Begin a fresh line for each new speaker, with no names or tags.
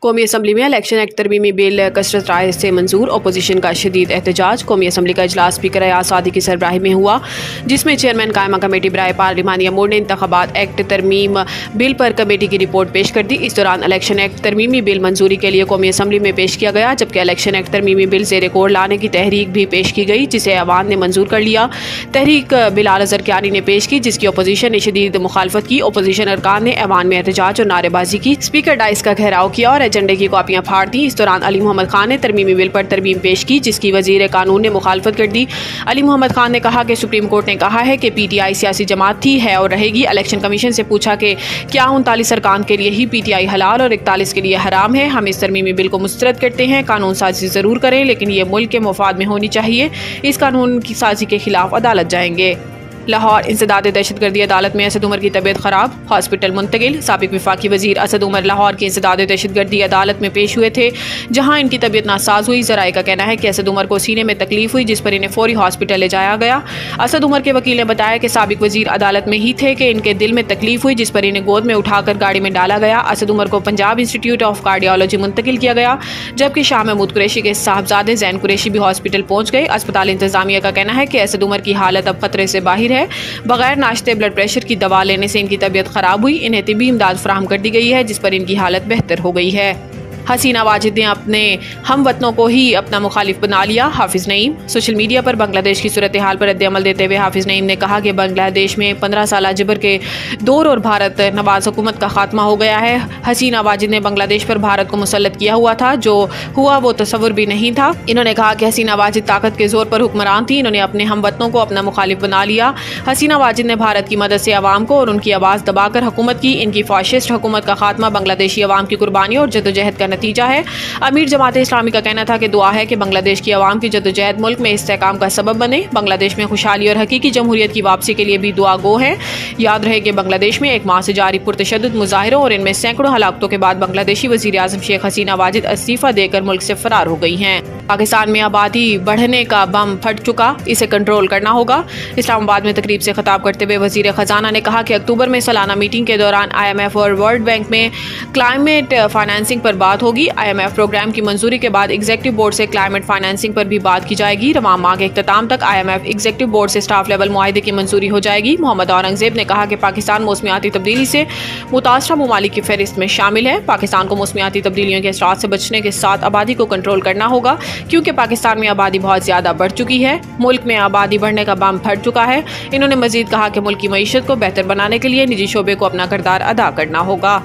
कौमी असम्बली में election act तरमीमी bill कसरत राय से मंजूर। अपोजिशन का शदीद एहतजाज। कौमी असम्बली का इजलास स्पीकर अयाज सादी की सरबराही में हुआ, जिसमें चेयरमैन कायमा कमेटी बराए पार्लिमानी अमूर ने इंतखाबात एक्ट तरमीम बिल पर कमेटी की रिपोर्ट पेश कर दी। इस दौरान इलेक्शन एक्ट तरमीमी बिल मंजूरी के लिए कौमी असम्बली में पेश किया गया, जबकि इलेक्शन एक्ट तरमीमी बिल ज़ेर कोर लाने की तहरीक भी पेश की गई, जिसे अवान ने मंजूर कर लिया। तहरीक बिलाल अजहर क्यानी ने पेश की, जिसकी अपोजिशन ने शदीद मुखालफत की। अपोजिशन अरकान ने अवान में एहतजाज और नारेबाजी की। स्पीकर डाइस का घेराव किया और एजेंडे की कॉपियां फाड़ दी। इस दौरान अली मोहम्मद खान ने तरमीमी बिल पर तरमीम पेश की, जिसकी वजीर कानून ने मुखालफत कर दी। अली मोहम्मद खान ने कहा कि सुप्रीम कोर्ट ने कहा है कि PTI सियासी जमात थी, है और रहेगी। इलेक्शन कमीशन से पूछा कि क्या 39 अरकान के लिए ही PTI हलाल और 41 के लिए हराम है। हम इस तरमीमी बिल को मुस्तरद करते हैं। कानून साजी ज़रूर करें, लेकिन ये मुल्क के मुफाद में होनी चाहिए। इस कानून की साजी के खिलाफ अदालत जाएंगे। लाहौर इंसदाद दहशतगर्दी अदालत में असद उमर की तबीयत खराब, हॉस्पिटल मुंतकिल। साबिक विफाकी वजीर असद उमर लाहौर की इंसदाद दहशतगर्दी अदालत में पेश हुए थे, जहां इनकी तबीयत नासाज हुई। जराए का कहना है कि असद उमर को सीने में तकलीफ हुई, जिस पर इन्हें फौरी हॉस्पिटल ले जाया गया। असद उमर के वकील ने बताया कि साबिक वजीर अदालत में ही थे कि इनके दिल में तकलीफ हुई, जिस पर इन्हें गोद में उठाकर गाड़ी में डाला गया। असद उमर को पंजाब इंस्टीट्यूट ऑफ कार्डियोलॉजी मुंतकिल किया गया, जबकि शाह महमूद कुरैशी के साहबजादे जैन कुरैशी भी हॉस्पिटल पहुंच गए। अस्पताल इंतजामिया का कहना है कि असद उमर की हालत अब खतरे से बाहर है। बगैर नाश्ते ब्लड प्रेशर की दवा लेने से इनकी तबीयत खराब हुई। इन्हें तिब्बी इमदाद फराहम कर दी गई है, जिस पर इनकी हालत बेहतर हो गई है। हसीना वाजिद ने अपने हम वतनों को ही अपना मुखालिफ बना लिया। हाफिज नईम। सोशल मीडिया पर बांग्लादेश की सूरत हाल पर रद्द-ए-अमल देते हुए हाफिज नईम ने कहा कि बांग्लादेश में 15 साल जबर के दौर और भारत नवाज हुकूमत का खात्मा हो गया है। हसीना वाजिद ने बांग्लादेश पर भारत को मुसल्लत किया हुआ था, जो हुआ वो तस्वुर भी नहीं था। इन्होंने कहा कि हसीना वाजिद ताकत के जोर पर हुक्मरान थी। इन्होंने अपने हम वतनों को अपना मुखालिफ बना लिया। हसीना वाजिद ने भारत की मदद से अवाम को और उनकी आवाज़ दबाकर हुकूमत की। इनकी फाशिस्ट हुकूमत का खात्मा बांग्लादेशी अवाम की कुर्बानी और जद्दोजहद का नतीजा है। अमीर जमात इस्लामी का कहना था कि दुआ है कि बांग्लादेश की आवाम की जद्दोजहद मुल्क में इस्तेहकाम का सबब बने। बांग्लादेश में खुशहाली और हकीकी जमहूरियत की वापसी के लिए भी दुआ गो है। याद रहे कि बांग्लादेश में एक माह से जारी पुरतशद्दुद मुजाहिरों और इनमें सैकड़ों हलाकतों के बाद बांग्लादेशी वज़ीर आज़म शेख हसीना वाजिद इस्तीफा देकर मुल्क से फरार हो गई हैं। पाकिस्तान में आबादी बढ़ने का बम फट चुका, इसे कंट्रोल करना होगा। इस्लामाबाद में तकरीब से खिताब करते हुए वज़ीर ख़जाना ने कहा कि अक्टूबर में सालाना मीटिंग के दौरान IMF और वर्ल्ड बैंक में क्लाइमेट फाइनेंसिंग पर बात होगी। IMF प्रोग्राम की मंजूरी के बाद एग्जीक्यूटिव बोर्ड से क्लाइमेट फाइनेंसिंग पर भी बात की जाएगी। रवां माह के इख्तिताम तक IMF एग्जीक्यूटिव बोर्ड से स्टाफ लेवल मुआहदे की मंजूरी हो जाएगी। मोहम्मद औरंगजेब ने कहा कि पाकिस्तान मौसमियाती तब्दीली से मुतासरा ममालिक की फहरिस्त में शामिल है। पाकिस्तान को मौसमियाती तब्दीलियों के असरात से बचने के साथ आबादी को कंट्रोल करना होगा, क्योंकि पाकिस्तान में आबादी बहुत ज़्यादा बढ़ चुकी है। मुल्क में आबादी बढ़ने का बम फट चुका है। इन्होंने मजीद कहा कि मुल्क की मईशत को बेहतर बनाने के लिए निजी शोबे को अपना किरदार अदा करना होगा।